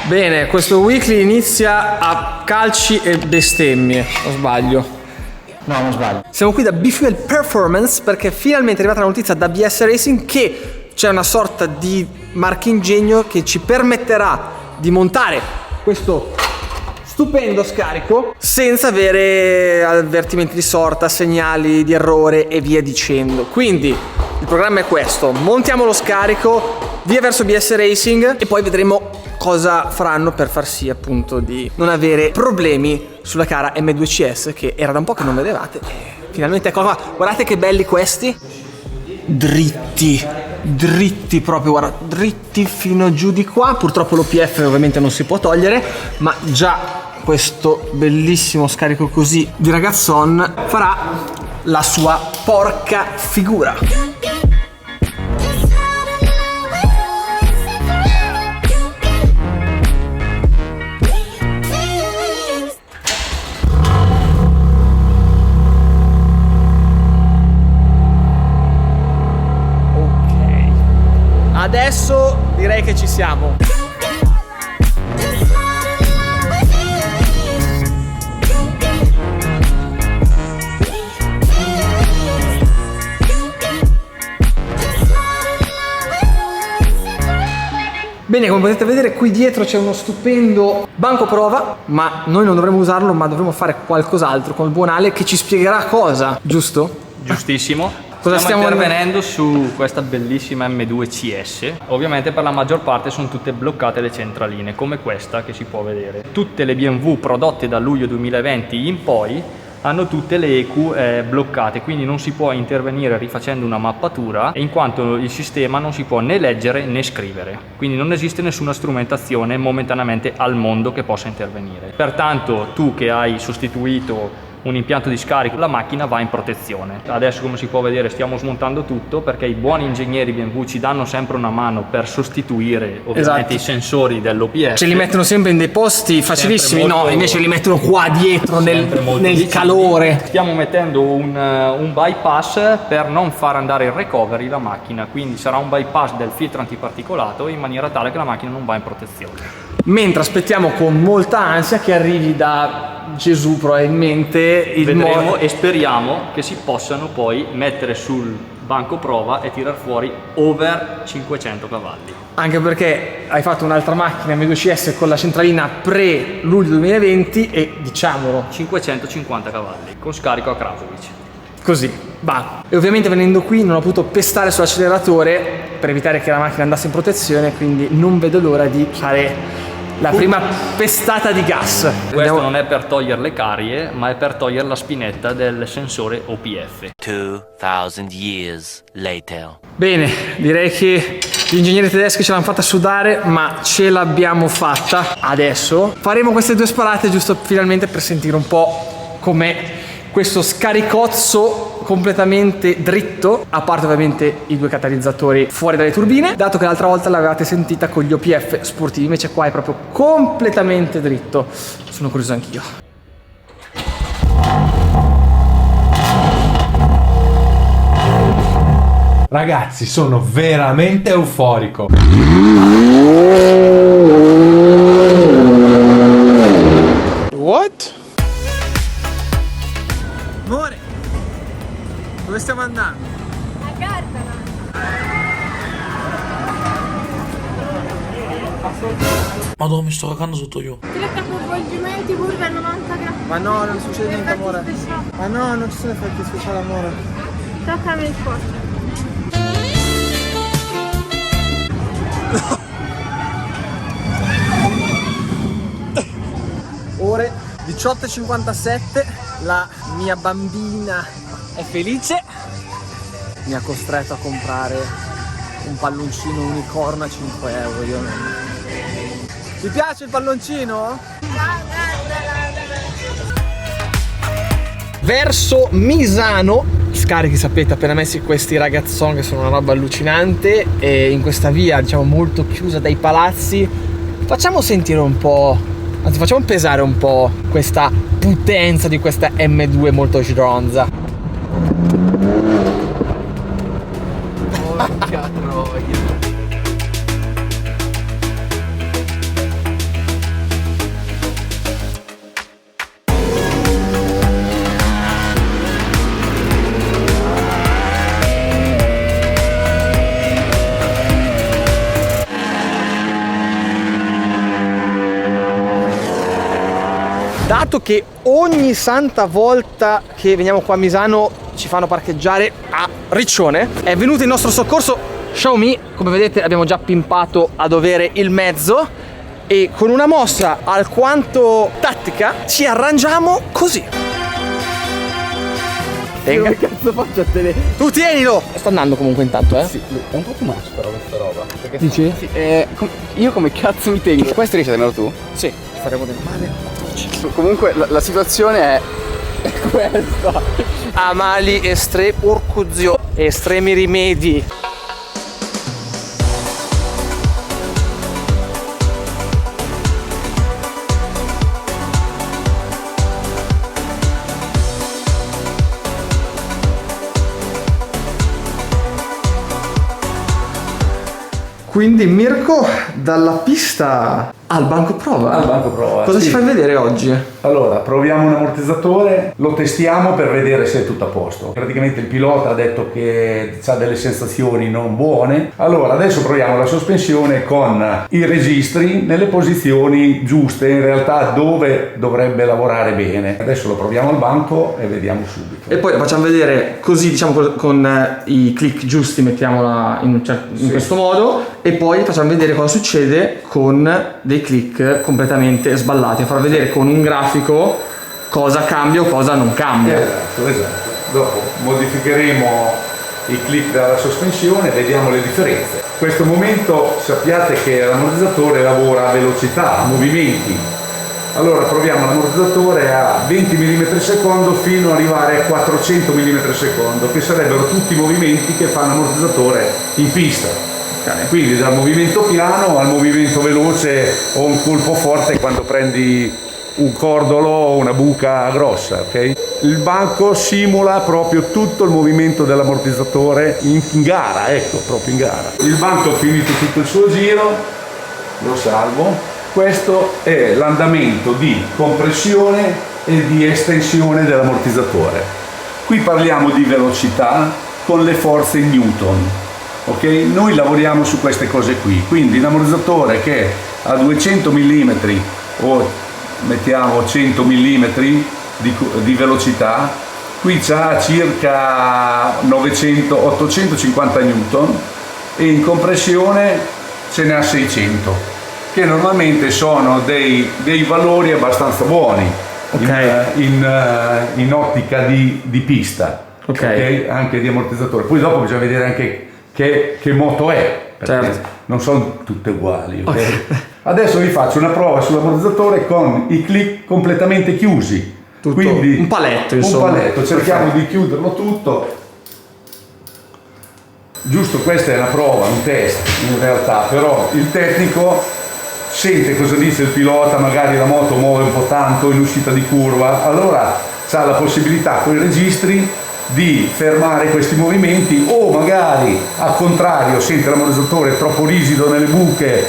Bene, questo weekly inizia a calci e bestemmie, o sbaglio? No, non sbaglio. Siamo qui da B-Fuel Performance perché finalmente è arrivata la notizia da BS Racing che c'è una sorta di marchingegno che ci permetterà di montare questo stupendo scarico senza avere avvertimenti di sorta, segnali di errore e via dicendo. Quindi il programma è questo: montiamo lo scarico, via verso BS Racing e poi vedremo cosa faranno per far sì appunto di non avere problemi sulla cara M2CS che era da un po' che non vedevate e finalmente ecco qua. Guardate che belli questi, dritti proprio, guarda, dritti fino giù di qua. Purtroppo l'OPF ovviamente non si può togliere, ma già questo bellissimo scarico così di ragazzon farà la sua porca figura. Adesso direi che ci siamo. Bene, come potete vedere qui dietro c'è uno stupendo banco prova, ma noi non dovremo usarlo, ma dovremo fare qualcos'altro con il buon Ale che ci spiegherà cosa, giusto? Giustissimo. Cosa stiamo intervenendo su questa bellissima M2CS. Ovviamente per la maggior parte sono tutte bloccate le centraline, come questa che si può vedere. Tutte le BMW prodotte da luglio 2020 in poi hanno tutte le EQ bloccate, quindi non si può intervenire rifacendo una mappatura in quanto il sistema non si può né leggere né scrivere, quindi non esiste nessuna strumentazione momentaneamente al mondo che possa intervenire. Pertanto tu che hai sostituito un impianto di scarico, la macchina va in protezione. Adesso, come si può vedere, stiamo smontando tutto perché i buoni ingegneri BMW ci danno sempre una mano per sostituire ovviamente i sensori dell'OPS. Ce li mettono sempre in dei posti facilissimi, no, invece li mettono qua dietro nel calore. Stiamo mettendo un bypass per non far andare in recovery la macchina, quindi sarà un bypass del filtro antiparticolato in maniera tale che la macchina non va in protezione. Mentre aspettiamo con molta ansia che arrivi da Gesù probabilmente vedremo e speriamo che si possano poi mettere sul banco prova e tirar fuori over 500 cavalli. Anche perché hai fatto un'altra macchina M2CS con la centralina pre luglio 2020 e diciamolo 550 cavalli con scarico a Krasovic. Così, va. E ovviamente venendo qui non ho potuto pestare sull'acceleratore per evitare che la macchina andasse in protezione, quindi non vedo l'ora di fare la prima pestata di gas. Questo non è per togliere le carie, ma è per togliere la spinetta del sensore OPF. 2000 years later. Bene, direi che gli ingegneri tedeschi ce l'hanno fatta sudare, ma ce l'abbiamo fatta. Adesso faremo queste due sparate giusto finalmente per sentire un po' com'è questo scaricozzo completamente dritto, a parte ovviamente i due catalizzatori fuori dalle turbine, dato che l'altra volta l'avevate sentita con gli OPF sportivi, invece qua è proprio completamente dritto. Sono curioso anch'io. Ragazzi, sono veramente euforico. What? Amore, dove stiamo andando? A Gartana. Madonna, mi sto cagando sotto io. 3 capovolgimenti, curve a 90 gradi. Ma no, non succede niente, amore. Speciali. Ma no, non ci sono effetti speciali, amore. Toccami il cuore. Ore 18:57, la mia bambina è felice, mi ha costretto a comprare un palloncino unicorno a 5 euro. Io non... Ti piace il palloncino? Verso Misano, scarichi sapete appena messi questi ragazzoni che sono una roba allucinante, e in questa via diciamo molto chiusa dai palazzi facciamo sentire un po', anzi facciamo pesare un po' questa potenza di questa M2 molto stronza. Porca troia. dato che ogni santa volta che veniamo qua a Misano ci fanno parcheggiare a Riccione, è venuto in nostro soccorso Xiaomi. Come vedete abbiamo già pimpato a dovere il mezzo e con una mossa alquanto tattica ci arrangiamo così. E che cazzo faccio a tenere? Tu tienilo! Sto andando comunque intanto, eh? Sì, è un po' too much però questa roba. Perché Dici? sì, io come cazzo mi tengo? Questo riesci a tenerlo tu? Sì, ci faremo del male. Comunque la situazione è questa. Amali orcuzio, estremi rimedi. Quindi Mirko, dalla pista al banco prova. Al banco prova. Cosa sì. ci fai vedere oggi? Allora, proviamo un ammortizzatore, lo testiamo per vedere se è tutto a posto. Praticamente il pilota ha detto che ha delle sensazioni non buone. Allora, adesso proviamo la sospensione con i registri nelle posizioni giuste, in realtà dove dovrebbe lavorare bene. Adesso lo proviamo al banco e vediamo subito. E poi lo facciamo vedere così, diciamo, con i click giusti, mettiamola in questo modo, e poi facciamo vedere cosa succede con dei click completamente sballati, a far vedere con un grafico cosa cambia o cosa non cambia. Esatto. Dopo modificheremo i click dalla sospensione, vediamo le differenze. In questo momento sappiate che l'ammortizzatore lavora a velocità, a movimenti. Allora proviamo l'ammortizzatore a 20 mm secondo fino ad arrivare a 400 mm secondo, che sarebbero tutti i movimenti che fa l'ammortizzatore in pista. Okay. Quindi dal movimento piano al movimento veloce o un colpo forte quando prendi un cordolo o una buca grossa, ok? Il banco simula proprio tutto il movimento dell'ammortizzatore in gara, ecco, proprio in gara. Il banco ha finito tutto il suo giro, lo salvo. Questo è l'andamento di compressione e di estensione dell'ammortizzatore. Qui parliamo di velocità con le forze in Newton. Ok, noi lavoriamo su queste cose qui, quindi l'ammortizzatore che a 200 mm o mettiamo 100 mm di velocità, qui c'ha circa 850 newton e in compressione ce ne ha 600, che normalmente sono dei valori abbastanza buoni, okay, in ottica di pista, okay, anche di ammortizzatore. Poi dopo bisogna vedere anche che moto è, perché certo, non sono tutte uguali, okay? Adesso vi faccio una prova sull'ammortizzatore con i click completamente chiusi. Tutto, quindi un paletto, insomma. Un paletto, cerchiamo di chiuderlo tutto. Giusto, questa è una prova, un test in realtà, però il tecnico sente cosa dice il pilota, magari la moto muove un po' tanto in uscita di curva, allora ha la possibilità con i registri di fermare questi movimenti, o magari al contrario sente l'ammortizzatore troppo rigido nelle buche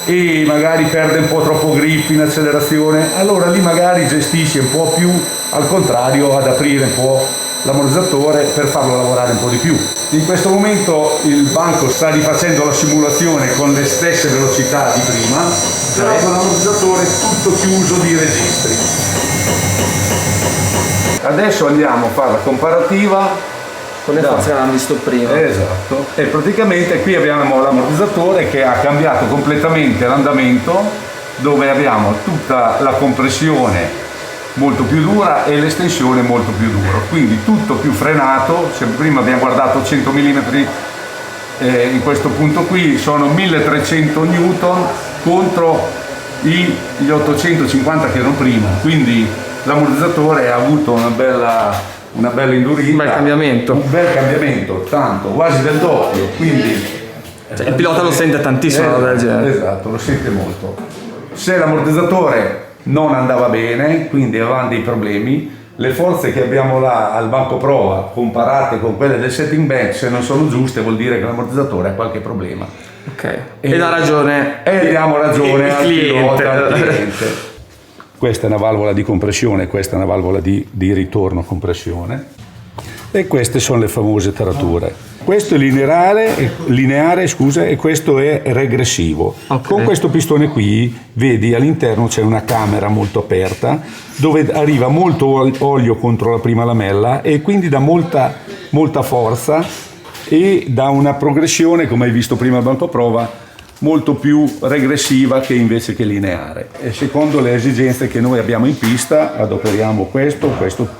e magari perde un po' troppo grip in accelerazione, allora lì magari gestisce un po' più al contrario ad aprire un po' l'ammortizzatore per farlo lavorare un po' di più. In questo momento il banco sta rifacendo la simulazione con le stesse velocità di prima, però con l'ammortizzatore tutto chiuso di registri. Adesso andiamo a fare la comparativa con le forze che avevamo visto prima. Esatto. E praticamente qui abbiamo l'ammortizzatore che ha cambiato completamente l'andamento, dove abbiamo tutta la compressione molto più dura e l'estensione molto più dura, quindi tutto più frenato. Se prima abbiamo guardato 100 mm, in questo punto qui sono 1300 newton contro gli 850 che erano prima, quindi l'ammortizzatore ha avuto una bella indurita, un bel cambiamento, tanto, quasi del doppio, quindi cioè, il pilota lo sente tantissimo del genere. Esatto, lo sente molto. Se l'ammortizzatore non andava bene, quindi avevamo dei problemi, le forze che abbiamo là al banco prova comparate con quelle del setting bench, se non sono giuste vuol dire che l'ammortizzatore ha qualche problema. Ok. E dà ragione. E diamo ragione al cliente. cliente. Questa è una valvola di compressione, questa è una valvola di ritorno compressione, e queste sono le famose tarature. Questo è lineare, scusa, e questo è regressivo. Ok. Con questo pistone qui, vedi, all'interno c'è una camera molto aperta dove arriva molto olio contro la prima lamella e quindi dà molta forza e dà una progressione, come hai visto prima al banco a prova, molto più regressiva che invece che lineare. E secondo le esigenze che noi abbiamo in pista adoperiamo questo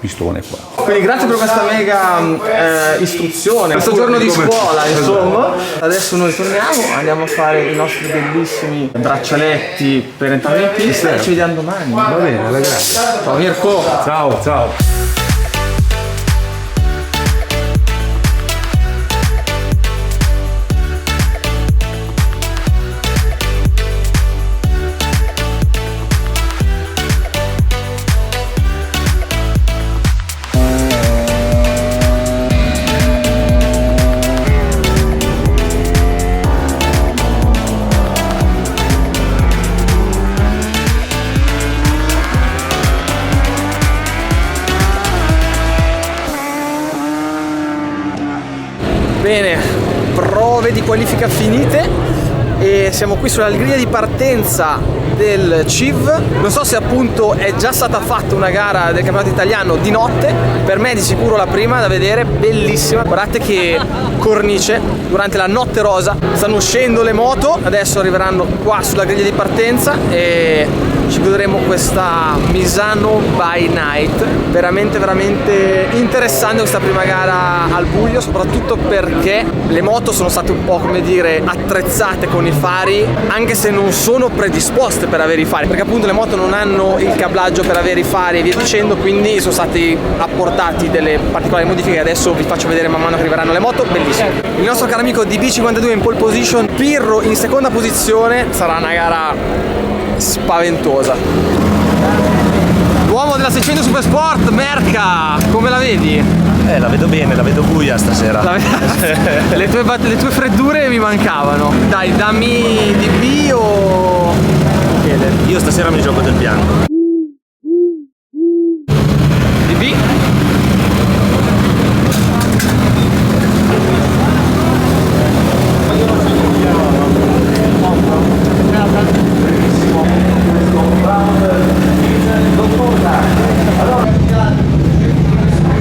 pistone qua. Quindi grazie per questa mega istruzione, questo giorno di scuola insomma. Adesso noi torniamo, andiamo a fare i nostri bellissimi braccialetti per entrare in pista e ci vediamo domani. Va bene, ragazzi. Ciao Mirko. Ciao. Bene, prove di qualifica finite e siamo qui sulla griglia di partenza del CIV. Non so se appunto è già stata fatta una gara del campionato italiano di notte, per me è di sicuro la prima da vedere, bellissima. Guardate che cornice durante la notte rosa, stanno uscendo le moto, adesso arriveranno qua sulla griglia di partenza e ci godremo questa Misano by Night. Veramente interessante questa prima gara al buio, soprattutto perché le moto sono state un po', come dire, attrezzate con i fari, anche se non sono predisposte per avere i fari, perché appunto le moto non hanno il cablaggio per avere i fari e via dicendo, quindi sono stati apportati delle particolari modifiche che adesso vi faccio vedere man mano che arriveranno le moto. Bellissimo. Il nostro caro amico DB52 in pole position, Pirro in seconda posizione. Sarà una gara spaventosa. L'uomo della 600 Supersport, Merca, come la vedi? La vedo bene, la vedo buia stasera. Le tue freddure mi mancavano. Dai, dammi DB o Michele? Io stasera mi gioco del bianco. DB?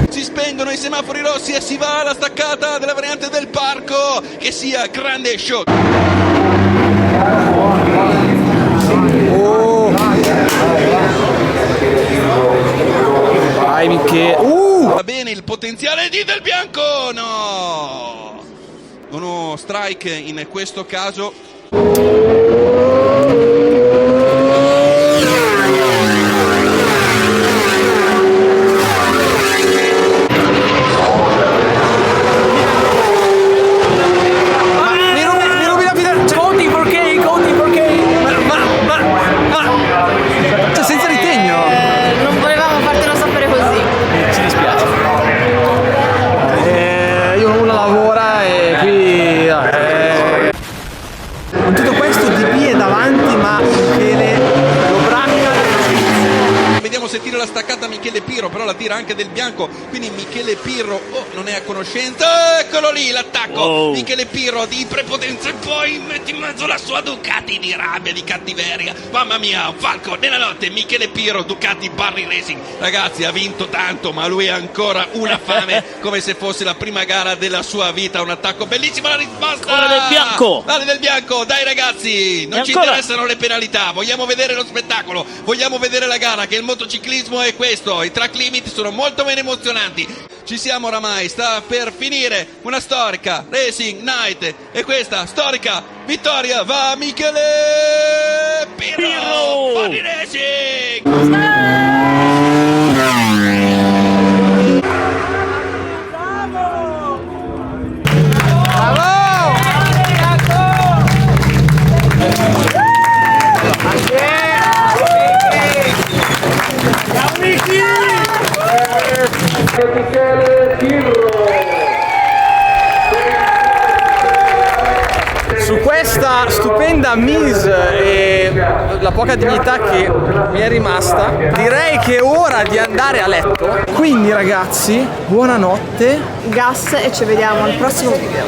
Si spengono i semafori rossi e si va alla staccata della variante del parco, che sia grande show. Oh. Vai Michele. Va bene il potenziale di Del Bianco, no! Uno strike in questo caso. Se tira la staccata Michele Pirro, però la tira anche Del Bianco, quindi Michele Pirro non è a conoscenza. Eccolo lì l'attacco. Michele Pirro di prepotenza e poi mette in mezzo la sua Ducati di rabbia, di cattiveria. Mamma mia, un falco nella notte. Michele Pirro, Ducati Barry Racing. Ragazzi, ha vinto tanto, ma lui ha ancora una fame come se fosse la prima gara della sua vita. Un attacco bellissimo, la risposta. Del Bianco. Dale Del Bianco, dai ragazzi, non ci interessano le penalità, vogliamo vedere lo spettacolo, vogliamo vedere la gara, che il motociclismo è questo, i track limit sono molto meno emozionanti. Ci siamo oramai, sta per finire una storica Racing Night e questa storica vittoria va a Michele Pirro. Barry Racing. Su questa stupenda mise e la poca dignità che mi è rimasta, direi che è ora di andare a letto. Quindi ragazzi, buonanotte. Gas e ci vediamo al prossimo video.